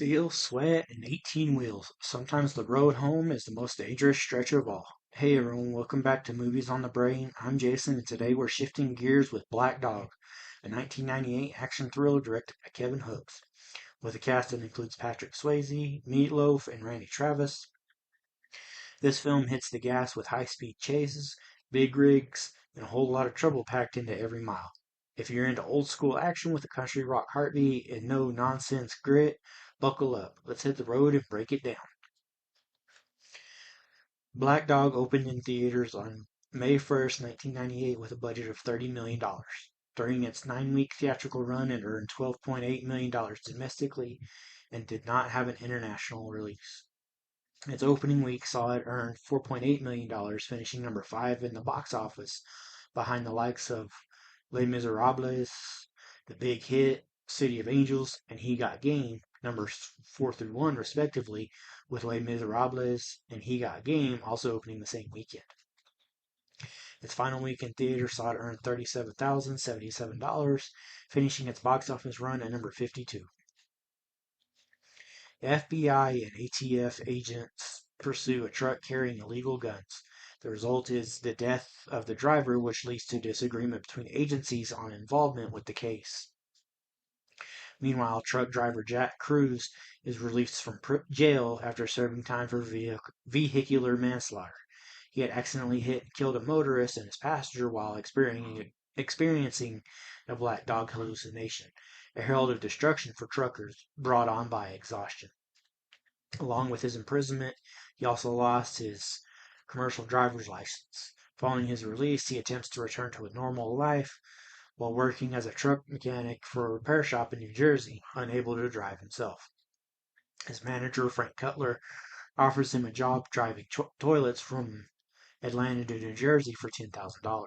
Steel, sweat, and 18 wheels. Sometimes the road home is the most dangerous stretch of all. Hey everyone, welcome back to Movies on the Brain. I'm Jason, and today we're shifting gears with Black Dog, a 1998 action thriller directed by Kevin Hooks, with a cast that includes Patrick Swayze, Meatloaf, and Randy Travis. This film hits the gas with high-speed chases, big rigs, and a whole lot of trouble packed into every mile. If you're into old school action with a country rock heartbeat and no nonsense grit, buckle up. Let's hit the road and break it down. Black Dog opened in theaters on May 1st, 1998 with a budget of $30 million. During its 9-week theatrical run, it earned $12.8 million domestically and did not have an international release. Its opening week saw it earn $4.8 million, finishing number 5 in the box office, behind the likes of Les Miserables, The Big Hit, City of Angels, and He Got Game, numbers 4 through 1 respectively, with Les Miserables and He Got Game also opening the same weekend. Its final week in theaters saw it earn $37,077, finishing its box office run at number 52. FBI and ATF agents pursue a truck carrying illegal guns. The result is the death of the driver, which leads to disagreement between agencies on involvement with the case. Meanwhile, truck driver Jack Cruz is released from jail after serving time for vehicular manslaughter. He had accidentally hit and killed a motorist and his passenger while experiencing a black dog hallucination, a herald of destruction for truckers brought on by exhaustion. Along with his imprisonment, he also lost his commercial driver's license. Following his release, he attempts to return to a normal life while working as a truck mechanic for a repair shop in New Jersey, unable to drive himself. His manager, Frank Cutler, offers him a job driving toilets from Atlanta to New Jersey for $10,000.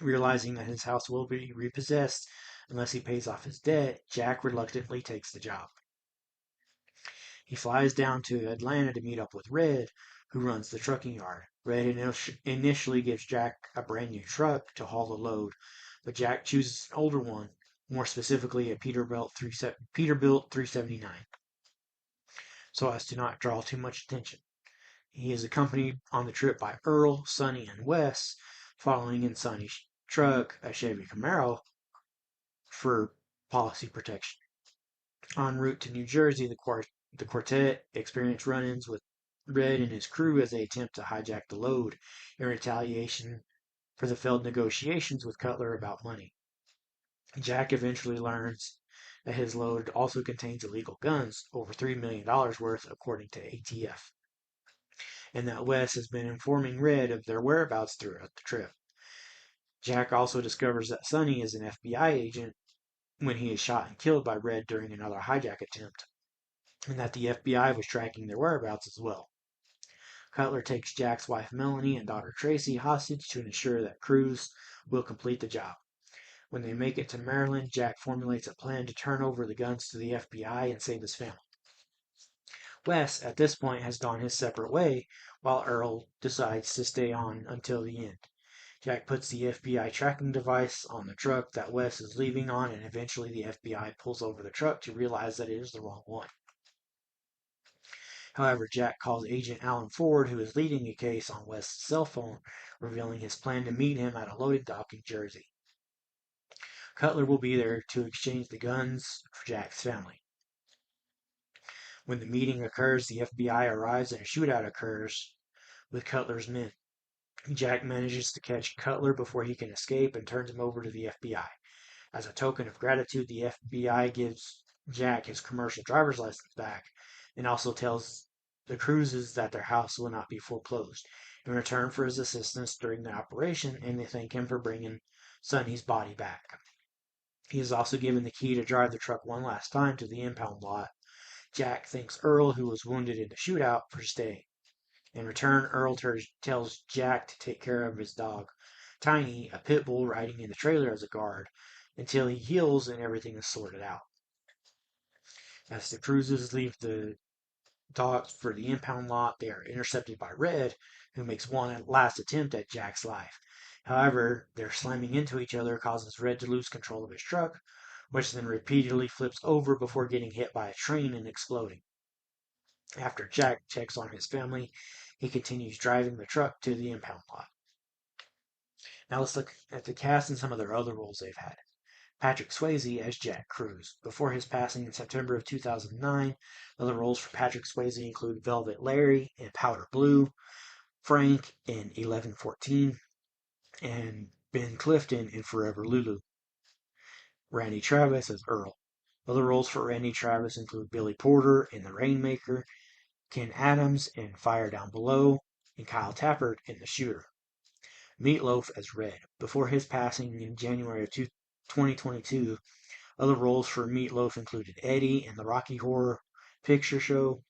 Realizing that his house will be repossessed unless he pays off his debt, Jack reluctantly takes the job. He flies down to Atlanta to meet up with Red, who runs the trucking yard. Red initially gives Jack a brand new truck to haul the load, but Jack chooses an older one, more specifically a Peterbilt 379, so as to not draw too much attention. He is accompanied on the trip by Earl, Sonny, and Wes, following in Sonny's truck, a Chevy Camaro, for policy protection. En route to New Jersey, the quartet experience run-ins with Red and his crew as they attempt to hijack the load in retaliation for the failed negotiations with Cutler about money. Jack eventually learns that his load also contains illegal guns, over $3 million worth according to ATF, and that Wes has been informing Red of their whereabouts throughout the trip. Jack also discovers that Sonny is an FBI agent when he is shot and killed by Red during another hijack attempt, and that the FBI was tracking their whereabouts as well. Cutler takes Jack's wife Melanie and daughter Tracy hostage to ensure that Cruz will complete the job. When they make it to Maryland, Jack formulates a plan to turn over the guns to the FBI and save his family. Wes, at this point, has gone his separate way, while Earl decides to stay on until the end. Jack puts the FBI tracking device on the truck that Wes is leaving on, and eventually the FBI pulls over the truck to realize that it is the wrong one. However, Jack calls Agent Alan Ford, who is leading a case, on West's cell phone, revealing his plan to meet him at a loading dock in Jersey. Cutler will be there to exchange the guns for Jack's family. When the meeting occurs, the FBI arrives and a shootout occurs with Cutler's men. Jack manages to catch Cutler before he can escape and turns him over to the FBI. As a token of gratitude, the FBI gives Jack his commercial driver's license back and also tells the Cruzes that their house will not be foreclosed in return for his assistance during the operation, and they thank him for bringing Sonny's body back. He is also given the key to drive the truck one last time to the impound lot. Jack thanks Earl, who was wounded in the shootout, for staying. In return, Earl tells Jack to take care of his dog, Tiny, a pit bull riding in the trailer as a guard, until he heals and everything is sorted out. As the Cruzes leave the dock for the impound lot, they are intercepted by Red, who makes one last attempt at Jack's life. However, their slamming into each other causes Red to lose control of his truck, which then repeatedly flips over before getting hit by a train and exploding. After Jack checks on his family, he continues driving the truck to the impound lot. Now let's look at the cast and some of their other roles they've had. Patrick Swayze as Jack Cruz. Before his passing in September of 2009, other roles for Patrick Swayze include Velvet Larry in Powder Blue, Frank in 1114, and Ben Clifton in Forever Lulu. Randy Travis as Earl. Other roles for Randy Travis include Billy Porter in The Rainmaker, Ken Adams in Fire Down Below, and Kyle Tappert in The Shooter. Meatloaf as Red. Before his passing in January of 2022, other roles for Meatloaf included Eddie in the Rocky Horror Picture Show,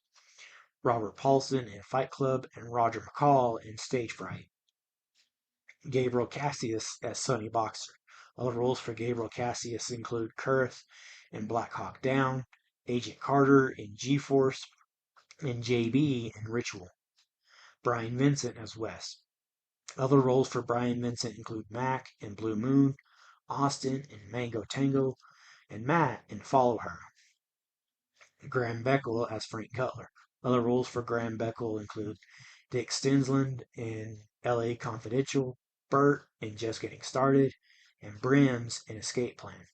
Robert Paulson in Fight Club, and Roger McCall in Stage Fright. Gabriel Cassius as Sonny Boxer. Other roles for Gabriel Cassius include Kurth in Black Hawk Down, Agent Carter in G-Force, and JB in Ritual. Brian Vincent as Wes. Other roles for Brian Vincent include Mac in Blue Moon, Austin in Mango Tango, and Matt in Follow Her. Graham Beckel as Frank Cutler. Other roles for Graham Beckel include Dick Stensland in LA Confidential, Bert in Just Getting Started, and Brims in Escape Plan.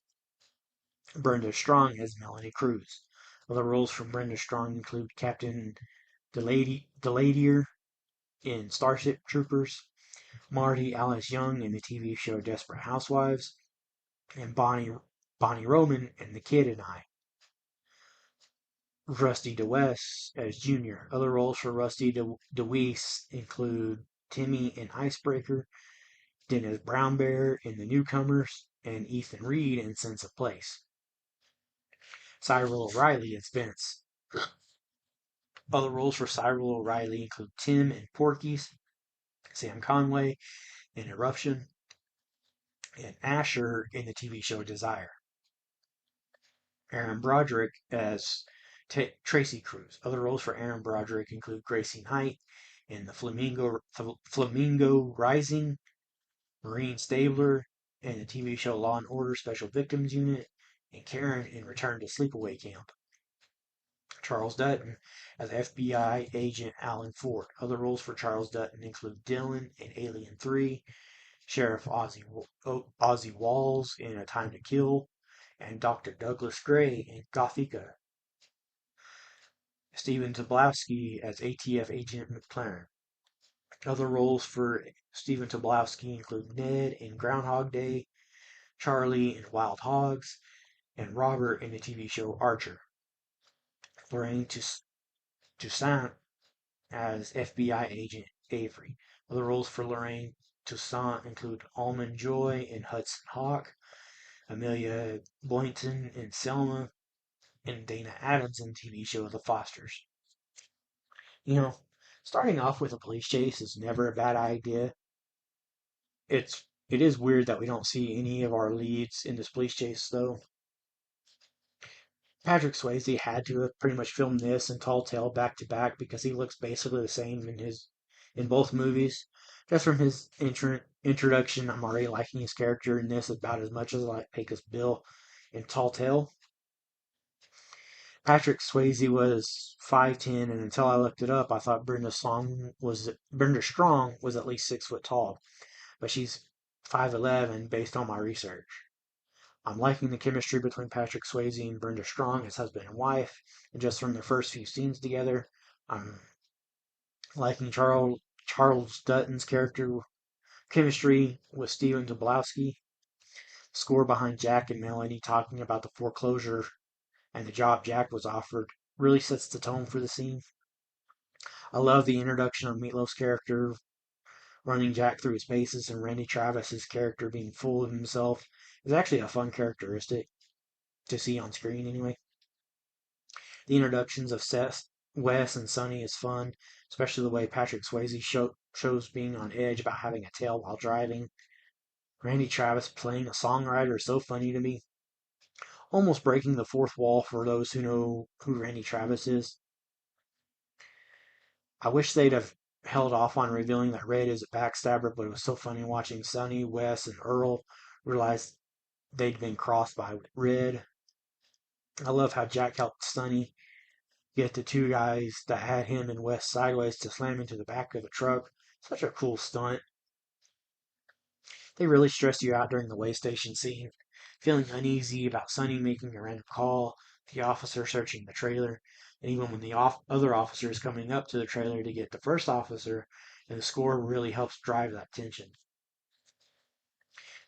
Brenda Strong as Melanie Cruz. Other roles from Brenda Strong include Captain Deladier in Starship Troopers, Marty Alice Young in the TV show Desperate Housewives, and Bonnie Roman in The Kid and I. Rusty DeWest as Junior. Other roles for Rusty DeWeese include Timmy in Icebreaker, Dennis Brown Bear in The Newcomers, and Ethan Reed in Sense of Place. Cyril O'Reilly as Vince. Other roles for Cyril O'Reilly include Tim in Porky's, Sam Conway in Eruption, and Asher in the TV show Desire. Aaron Broderick as Tracy Cruz. Other roles for Aaron Broderick include Gracie Knight in the Flamingo Rising, Maureen Stabler in the TV show Law and Order Special Victims Unit, and Karen in Return to Sleepaway Camp. Charles Dutton as FBI agent Alan Ford. Other roles for Charles Dutton include Dylan in Alien 3, Sheriff Ozzy Walls in A Time to Kill, and Dr. Douglas Gray in Gothika. Stephen Tobolowsky as ATF agent McLaren. Other roles for Stephen Tobolowsky include Ned in Groundhog Day, Charlie in Wild Hogs, and Robert in the TV show Archer. Lorraine Toussaint as FBI agent Avery. Other roles for Lorraine Toussaint include Almond Joy in Hudson Hawk, Amelia Boynton in Selma, and Dana Adams in the TV show The Fosters. You know, starting off with a police chase is never a bad idea. It is weird that we don't see any of our leads in this police chase though. Patrick Swayze had to have pretty much filmed this and Tall Tale back to back because he looks basically the same in both movies. Just from his introduction, I'm already liking his character in this about as much as I like Pecos Bill in Tall Tale. Patrick Swayze was 5'10", and until I looked it up, I thought Brenda Strong was at least 6 foot tall, but she's 5'11" based on my research. I'm liking the chemistry between Patrick Swayze and Brenda Strong as husband and wife, and just from their first few scenes together, I'm liking Charles Dutton's character chemistry with Stephen Tobolowsky. Score behind Jack and Melanie talking about the foreclosure and the job Jack was offered really sets the tone for the scene. I love the introduction of Meatloaf's character running Jack through his paces and Randy Travis's character being full of himself is actually a fun characteristic to see on screen anyway. The introductions of Seth, Wes, and Sonny is fun, especially the way Patrick Swayze shows being on edge about having a tail while driving. Randy Travis playing a songwriter is so funny to me, almost breaking the fourth wall for those who know who Randy Travis is. I wish they'd have held off on revealing that Red is a backstabber, but it was so funny watching Sonny, Wes, and Earl realize they'd been crossed by Red. I love how Jack helped Sonny get the two guys that had him and Wes sideways to slam into the back of the truck. Such a cool stunt. They really stress you out during the way station scene, feeling uneasy about Sonny making a random call, the officer searching the trailer, and even when the other officer is coming up to the trailer to get the first officer, and the score really helps drive that tension.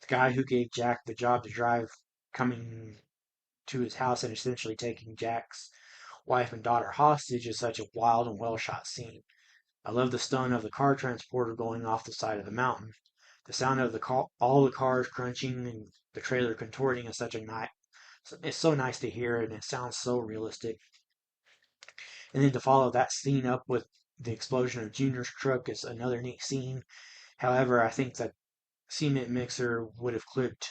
The guy who gave Jack the job to drive coming to his house and essentially taking Jack's wife and daughter hostage is such a wild and well shot scene. I love the stun of the car transporter going off the side of the mountain. The sound of all the cars crunching and the trailer contorting is such a nice. It's so nice to hear, and it sounds so realistic. And then to follow that scene up with the explosion of Junior's truck is another neat scene. However, I think that cement mixer would have clipped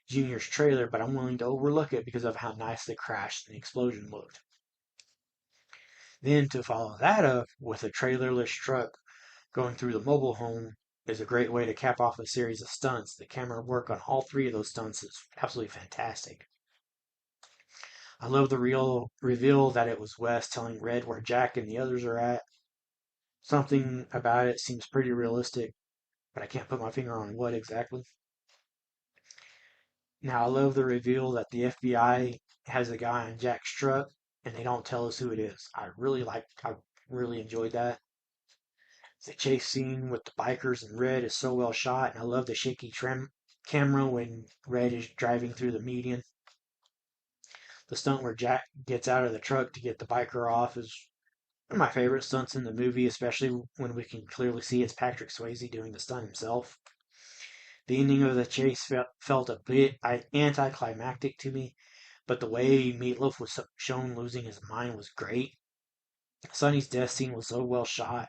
Junior's trailer, but I'm willing to overlook it because of how nice the crash and the explosion looked. Then to follow that up with a trailerless truck going through the mobile home is a great way to cap off a series of stunts. The camera work on all three of those stunts is absolutely fantastic. I love the real reveal that it was Wes telling Red where Jack and the others are at. Something about it seems pretty realistic, but I can't put my finger on what exactly. Now, I love the reveal that the FBI has a guy on Jack's truck and they don't tell us who it is. I really enjoyed that. The chase scene with the bikers and Red is so well shot, and I love the shaky camera when Red is driving through the median. The stunt where Jack gets out of the truck to get the biker off is one of my favorite stunts in the movie, especially when we can clearly see it's Patrick Swayze doing the stunt himself. The ending of the chase felt a bit anticlimactic to me, but the way Meatloaf was shown losing his mind was great. Sonny's death scene was so well shot,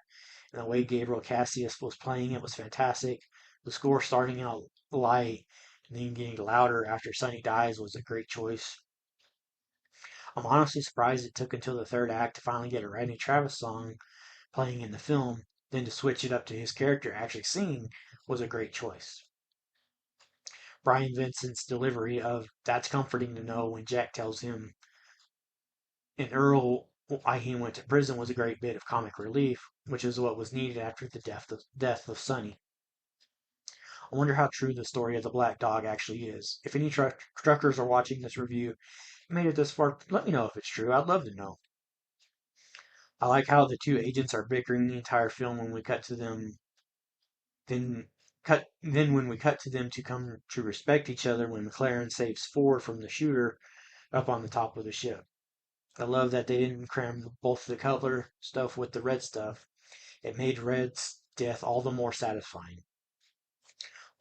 and the way Gabriel Cassius was playing it was fantastic. The score starting out light and then getting louder after Sonny dies was a great choice. I'm honestly surprised it took until the third act to finally get a Randy Travis song playing in the film. Then to switch it up to his character actually singing was a great choice. Brian Vincent's delivery of "That's comforting to know" when Jack tells him and Earl why he went to prison was a great bit of comic relief, which is what was needed after the death of Sonny. I wonder how true the story of the black dog actually is. If any truckers are watching this review and made it this far, let me know if it's true. I'd love to know. I like how the two agents are bickering the entire film when we cut to them. Then when we cut to them to come to respect each other when McLaren saves Ford from the shooter up on the top of the ship. I love that they didn't cram both the Cutler stuff with the Red stuff. It made Red's death all the more satisfying.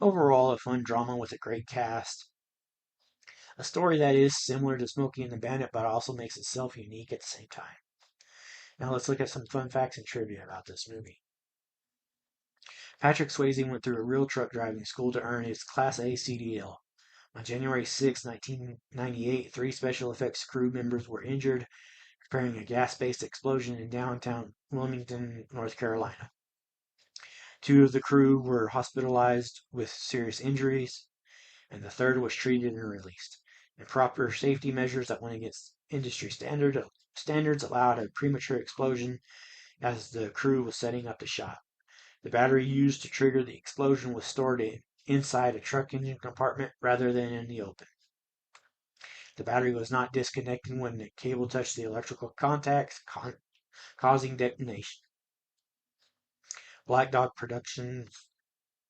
Overall, a fun drama with a great cast. A story that is similar to Smokey and the Bandit, but also makes itself unique at the same time. Now let's look at some fun facts and trivia about this movie. Patrick Swayze went through a real truck driving school to earn his Class A CDL. On January 6, 1998, three special effects crew members were injured preparing a gas-based explosion in downtown Wilmington, North Carolina. Two of the crew were hospitalized with serious injuries, and the third was treated and released. Improper safety measures that went against industry standards allowed a premature explosion as the crew was setting up the shot. The battery used to trigger the explosion was stored inside a truck engine compartment rather than in the open. The battery was not disconnected when the cable touched the electrical contacts, causing detonation. Black Dog Productions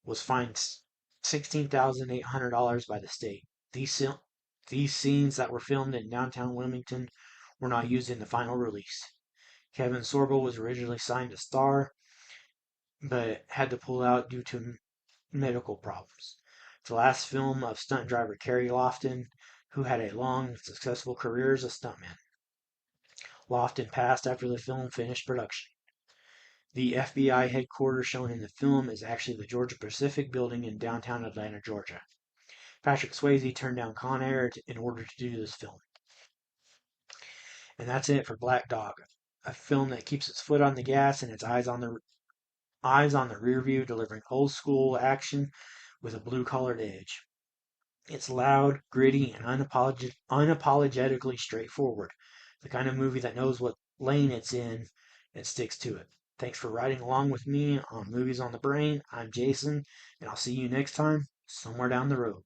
was fined $16,800 by the state. These scenes that were filmed in downtown Wilmington were not used in the final release. Kevin Sorbo was originally signed to star, but had to pull out due to medical problems. The last film of stunt driver Kerry Lofton, who had a long, successful career as a stuntman. Lofton passed after the film finished production. The FBI headquarters shown in the film is actually the Georgia Pacific building in downtown Atlanta, Georgia. Patrick Swayze turned down Con Air in order to do this film. And that's it for Black Dog, a film that keeps its foot on the gas and its eyes on the rear view, delivering old school action with a blue collared edge. It's loud, gritty, and unapologetically straightforward. The kind of movie that knows what lane it's in and sticks to it. Thanks for riding along with me on Movies on the Brain. I'm Jayson, and I'll see you next time, somewhere down the road.